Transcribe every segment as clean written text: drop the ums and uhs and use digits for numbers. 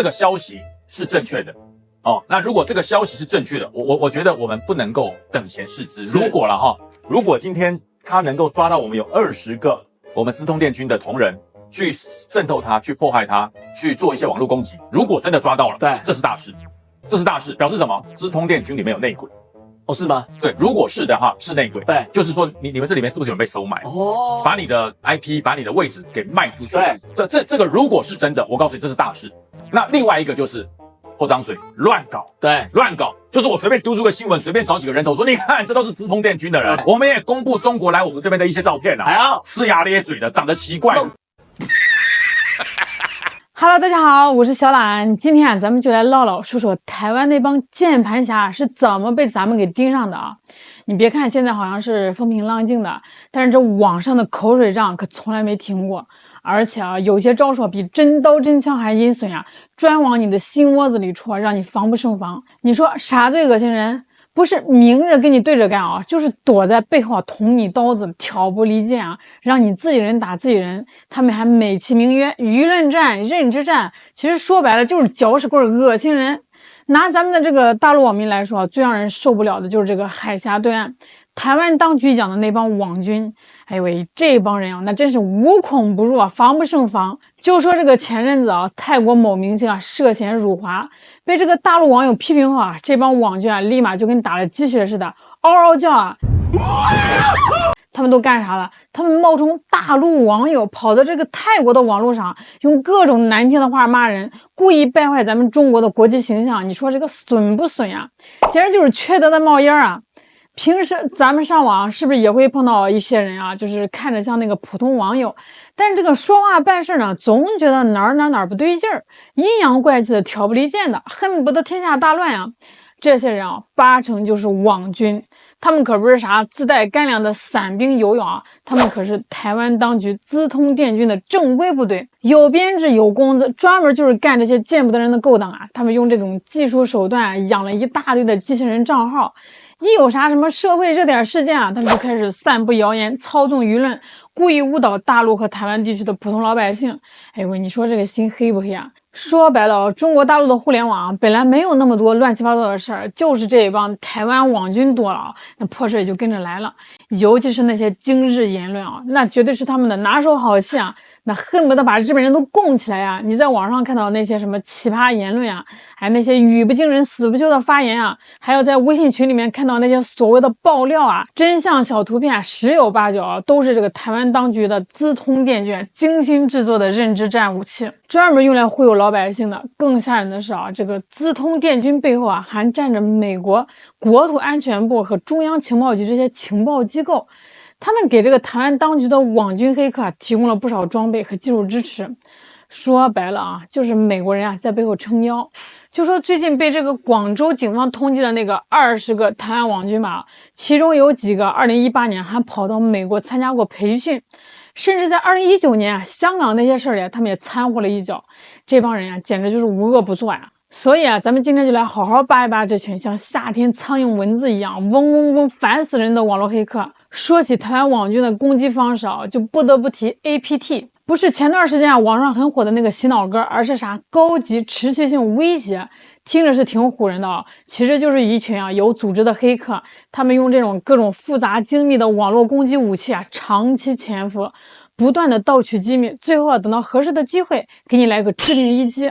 这个消息是正确的哦。那如果这个消息是正确的，我觉得我们不能够等闲视之。如果今天他能够抓到我们有20个我们资通电军的同仁去渗透他、去迫害他、去做一些网络攻击，如果真的抓到了，对，这是大事，这是大事，表示什么？资通电军里面有内鬼。哦，是吗？对，如果是的话，是内鬼。对，就是说你们这里面是不是有人被收买？哦，把你的 IP、把你的位置给卖出去。对，这个如果是真的，我告诉你这是大事。那另外一个就是泼脏水、乱搞，对，乱搞，就是我随便读出个新闻，随便找几个人头说，你看这都是资通电军的人。我们也公布中国来我们这边的一些照片啊，还要呲牙咧嘴的，长得奇怪。Hello， 大家好，我是小懒。今天咱们就来唠唠说说台湾那帮键盘侠是怎么被咱们给盯上的啊！你别看现在好像是风平浪静的，但是这网上的口水仗可从来没停过。而且啊，有些招数比真刀真枪还阴损呀，专往你的心窝子里戳，让你防不胜防。你说啥最恶心人？不是明着跟你对着干啊，就是躲在背后捅你刀子，挑拨离间啊，让你自己人打自己人。他们还美其名曰舆论战、认知战，其实说白了就是搅屎棍、恶心人。拿咱们的这个大陆网民来说，最让人受不了的就是这个海峡对岸台湾当局讲的那帮网军。哎呦喂，这帮人啊，那真是无孔不入啊，防不胜防。就说这个前阵子啊，泰国某明星啊涉嫌辱华，被这个大陆网友批评后啊，这帮网军啊立马就跟打了鸡血似的，嗷嗷叫啊。他们都干啥了？他们冒充大陆网友，跑到这个泰国的网络上，用各种难听的话骂人，故意败坏咱们中国的国际形象。你说这个损不损呀？简直就是缺德的冒烟啊！平时咱们上网是不是也会碰到一些人啊，就是看着像那个普通网友，但是这个说话办事呢，总觉得哪儿不对劲儿，阴阳怪气的，挑拨离间的，恨不得天下大乱呀。这些人啊，80%就是网军。他们可不是啥自带干粮的散兵游勇啊，他们可是台湾当局资通电军的正规部队，有编制有工资，专门就是干这些见不得人的勾当啊。他们用这种技术手段啊，养了一大堆的机器人账号，一有啥什么社会热点事件啊，他们就开始散布谣言，操纵舆论，故意误导大陆和台湾地区的普通老百姓。哎呦，你说这个心黑不黑啊？说白了，中国大陆的互联网本来没有那么多乱七八糟的事儿，就是这一帮台湾网军多了，那破事也就跟着来了。尤其是那些今日言论啊，那绝对是他们的拿手好戏啊，那恨不得把日本人都供起来呀！你在网上看到那些什么奇葩言论啊，还那些语不惊人死不休的发言啊，还有在微信群里面看到那些所谓的爆料啊，真相小图片十有八九啊，都是这个台湾当局的资通电军精心制作的认知战武器，专门用来忽悠老百姓的。更吓人的是啊，这个资通电军背后啊，还站着美国国土安全部和中央情报局这些情报机构，他们给这个台湾当局的网军黑客提供了不少装备和技术支持。说白了啊，就是美国人啊在背后撑腰。就说最近被这个广州警方通缉的那个20个台湾网军吧，其中有几个2018年还跑到美国参加过培训，甚至在2019年啊，香港那些事儿里他们也掺和了一脚。这帮人啊，简直就是无恶不作呀！所以啊，咱们今天就来好好扒一扒这群像夏天苍蝇蚊子一样嗡嗡嗡烦死人的网络黑客。说起台湾网军的攻击方式啊，就不得不提 APT。不是前段时间啊网上很火的那个洗脑歌，而是啥高级持续性威胁，听着是挺唬人的啊，其实就是一群啊有组织的黑客，他们用这种各种复杂精密的网络攻击武器啊长期潜伏，不断的盗取机密，最后啊等到合适的机会给你来个致命一击，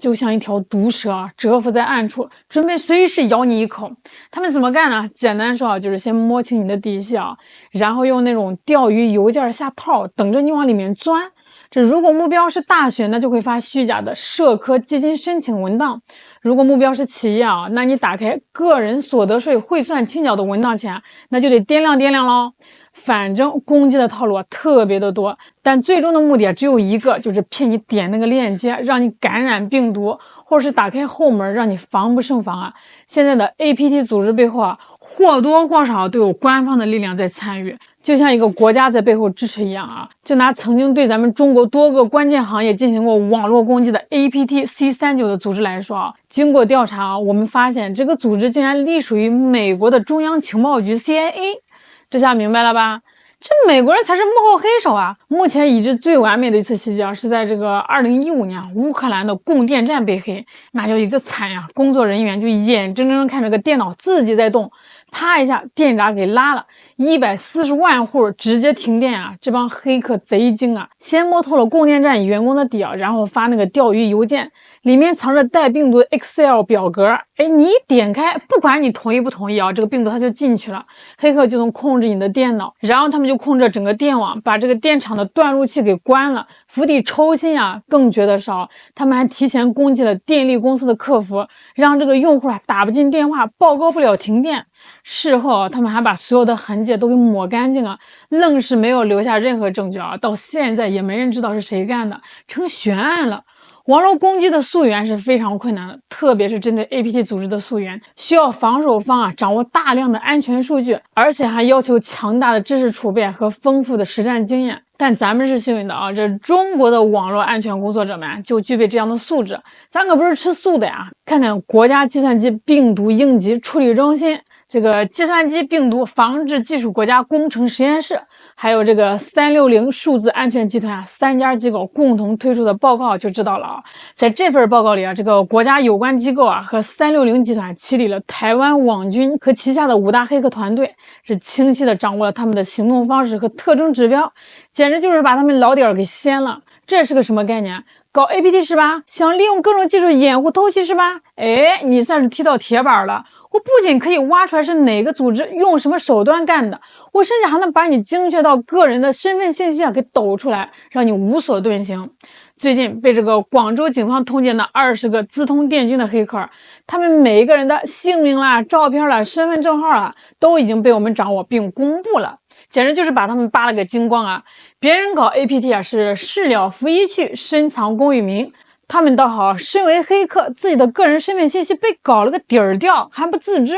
就像一条毒蛇啊蛰伏在暗处，准备随时咬你一口。他们怎么干呢？简单说啊，就是先摸清你的底细啊，然后用那种钓鱼邮件下套，等着你往里面钻。这如果目标是大学，那就会发虚假的社科基金申请文档；如果目标是企业啊，那你打开个人所得税汇算清缴的文档前，那就得掂量掂量咯。反正攻击的套路特别的多，但最终的目的只有一个，就是骗你点那个链接，让你感染病毒，或者是打开后门，让你防不胜防啊！现在的 APT 组织背后啊，或多或少都有官方的力量在参与，就像一个国家在背后支持一样啊！就拿曾经对咱们中国多个关键行业进行过网络攻击的 APT C39的组织来说啊，经过调查啊，我们发现这个组织竟然隶属于美国的中央情报局 CIA。这下明白了吧？这美国人才是幕后黑手啊！目前已知最完美的一次袭击是在这个2015年，乌克兰的供电站被黑，那叫一个惨呀！工作人员就眼睁睁看着个电脑自己在动，啪一下电闸给拉了，140万户直接停电啊！这帮黑客贼精啊，先摸透了供电站员工的底啊，然后发那个钓鱼邮件，里面藏着带病毒的 Excel 表格，哎，你一点开，不管你同意不同意啊，这个病毒它就进去了，黑客就能控制你的电脑，然后他们就控制整个电网，把这个电厂的断路器给关了，釜底抽薪啊！更绝的是啊，他们还提前攻击了电力公司的客服，让这个用户打不进电话，报告不了停电。事后啊，他们还把所有的痕迹都给抹干净了，愣是没有留下任何证据啊！到现在也没人知道是谁干的，成悬案了。网络攻击的溯源是非常困难的，特别是针对 APT 组织的溯源，需要防守方掌握大量的安全数据，而且还要求强大的知识储备和丰富的实战经验。但咱们是幸运的啊，这中国的网络安全工作者们就具备这样的素质，咱可不是吃素的呀！看看国家计算机病毒应急处理中心，这个计算机病毒防治技术国家工程实验室，还有这个360数字安全集团3家机构共同推出的报告就知道了啊。在这份报告里这个国家有关机构和360集团清理了台湾网军和旗下的5大黑客团队，是清晰的掌握了他们的行动方式和特征指标，简直就是把他们老点给掀了。这是个什么概念？搞 APT 是吧？想利用各种技术掩护偷袭是吧？哎，你算是踢到铁板了。我不仅可以挖出来是哪个组织用什么手段干的，我甚至还能把你精确到个人的身份信息给抖出来，让你无所遁形。最近被这个广州警方通缉的20个资通电军的黑客，他们每一个人的姓名啦、照片啦、身份证号啦，都已经被我们掌握并公布了。简直就是把他们扒了个精光啊！别人搞 APT 是事了拂衣去，深藏功与名，他们倒好，身为黑客，自己的个人身份信息被搞了个底儿掉，还不自知。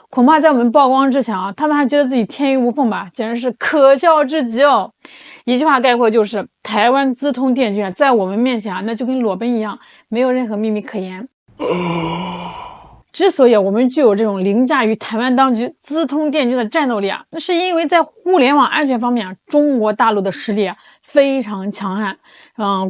恐怕在我们曝光之前他们还觉得自己天衣无缝吧，简直是可笑至极哦！一句话概括就是，台湾资通电军在我们面前那就跟裸奔一样，没有任何秘密可言。之所以我们具有这种凌驾于台湾当局资通电军的战斗力那是因为在互联网安全方面中国大陆的实力非常强悍。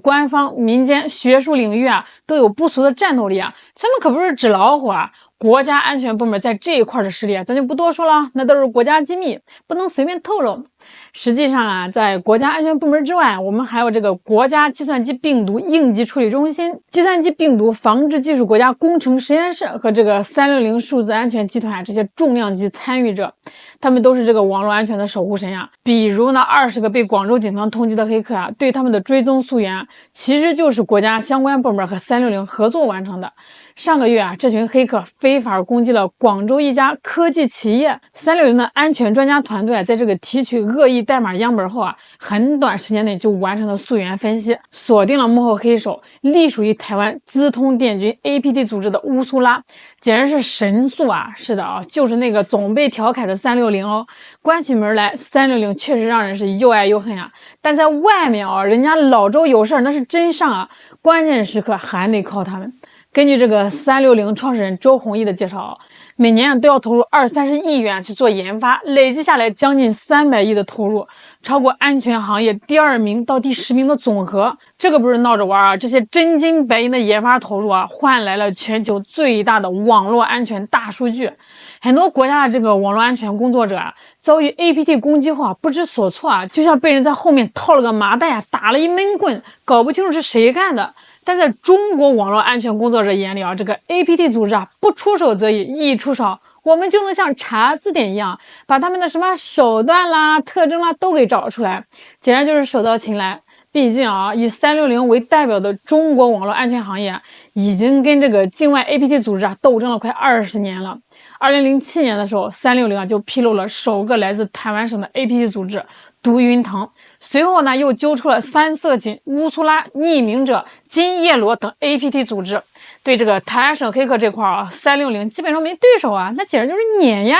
官方、民间、学术领域都有不俗的战斗力咱们可不是纸老虎国家安全部门在这一块的实力咱就不多说了，那都是国家机密，不能随便透露。实际上在国家安全部门之外，我们还有这个国家计算机病毒应急处理中心、计算机病毒防治技术国家工程实验室和这个360数字安全集团这些重量级参与者，他们都是这个网络安全的守护神比如呢，20个被广州警方通缉的黑客对他们的追踪溯源其实就是国家相关部门和360合作完成的。上个月这群黑客非法攻击了广州一家科技企业，360的安全专家团队在这个提取恶意代码样本后很短时间内就完成了溯源分析，锁定了幕后黑手，隶属于台湾资通电军 APT 组织的乌苏拉，简直是神速是的就是那个总被调侃的360哦。关起门来，360确实让人是又爱又恨但在外面人家老周有事那是真上关键时刻还得靠他们。根据这个360创始人周鸿祎的介绍每年都要投入20-30亿元去做研发，累计下来将近300亿的投入，超过安全行业第2名到第10名的总和。这个不是闹着玩这些真金白银的研发投入换来了全球最大的网络安全大数据。很多国家的这个网络安全工作者遭遇 APT 攻击后不知所措就像被人在后面套了个麻袋打了一闷棍，搞不清楚是谁干的。但在中国网络安全工作者眼里这个 APT 组织不出手则已，一出手我们就能像查字典一样把他们的什么手段啦、特征啦都给找出来，简直就是手到擒来。毕竟以360为代表的中国网络安全行业已经跟这个境外 APT 组织斗争了快20年了。2007年的时候，360就披露了首个来自台湾省的 APT 组织毒云腾，随后呢又揪出了三色堇、乌苏拉、匿名者、金叶罗等 APT 组织。对这个台湾省黑客这块360基本上没对手那简直就是碾压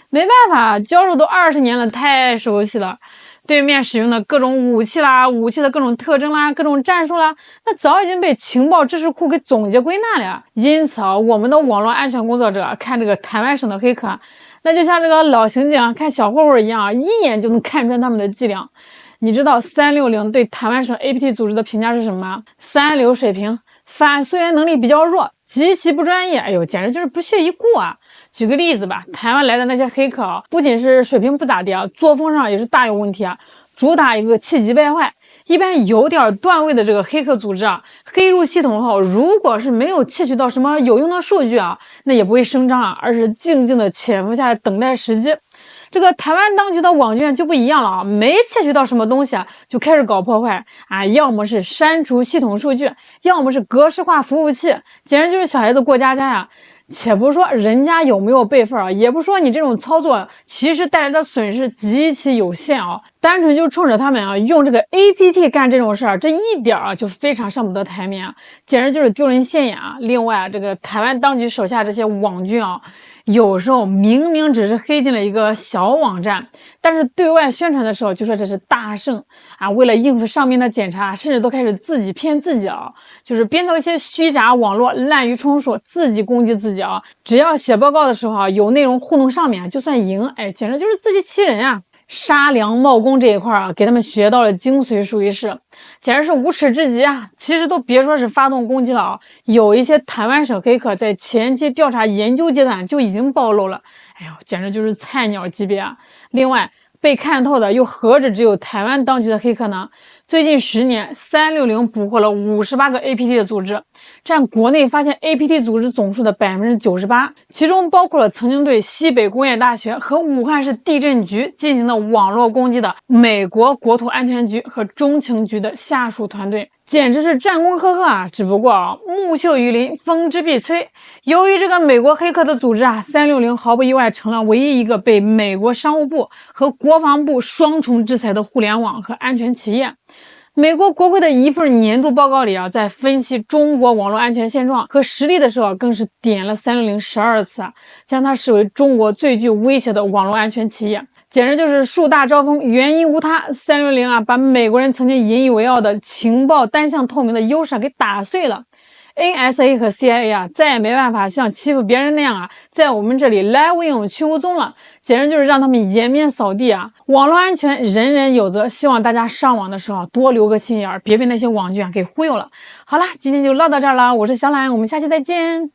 没办法，交手都20年了，太熟悉了。对面使用的各种武器啦、武器的各种特征啦、各种战术啦，那早已经被情报知识库给总结归纳了因此我们的网络安全工作者看这个台湾省的黑客那就像这个老刑警看小混混一样，一眼就能看穿他们的伎俩。你知道360对台湾省 APT 组织的评价是什么吗？三流水平，反溯源能力比较弱，极其不专业，哎呦，简直就是不屑一顾啊！举个例子吧，台湾来的那些黑客啊，不仅是水平不咋地啊，作风上也是大有问题啊，主打一个气急败坏。一般有点段位的这个黑客组织啊，黑入系统后，如果是没有窃取到什么有用的数据啊，那也不会声张啊，而是静静的潜伏下来等待时机。这个台湾当局的网卷就不一样了啊，没窃取到什么东西啊，就开始搞破坏啊，要么是删除系统数据，要么是格式化服务器，简直就是小孩子过家家呀。且不说人家有没有备份啊，也不说你这种操作其实带来的损失极其有限啊，单纯就冲着他们啊用这个 APT 干这种事儿，这一点啊就非常上不得台面啊，简直就是丢人现眼啊。另外啊，这个台湾当局手下这些网军啊，有时候明明只是黑进了一个小网站，但是对外宣传的时候就说这是大胜啊，为了应付上面的检查，甚至都开始自己骗自己啊，就是编造一些虚假网络，滥竽充数，自己攻击自己啊。只要写报告的时候啊，有内容糊弄上面，就算赢，哎，简直就是自欺欺人啊！杀良冒功这一块啊，给他们学到了精髓，属于是，简直是无耻至极啊！其实都别说是发动攻击了啊，有一些台湾省黑客在前期调查研究阶段就已经暴露了，哎呦，简直就是菜鸟级别啊！另外，被看透的又何止只有台湾当局的黑客呢？最近10年，360捕获了58个 APT 的组织，占国内发现 APT 组织总数的98%，其中包括了曾经对西北工业大学和武汉市地震局进行的网络攻击的美国国土安全局和中情局的下属团队。简直是战功赫赫啊！只不过啊，木秀于林，风之必摧。由于这个美国黑客的组织啊，360毫不意外成了唯一一个被美国商务部和国防部双重制裁的互联网和安全企业。美国国会的一份年度报告里啊，在分析中国网络安全现状和实力的时候，更是点了360 12次啊，将它视为中国最具威胁的网络安全企业。简直就是树大招风，原因无他，360啊，把美国人曾经引以为傲的情报单向透明的优势给打碎了。NSA 和 CIA 啊，再也没办法像欺负别人那样啊，在我们这里来无影去无踪了，简直就是让他们颜面扫地啊！网络安全人人有责，希望大家上网的时候多留个心眼儿，别被那些网剧给忽悠了。好了，今天就唠到这儿了，我是小懒，我们下期再见。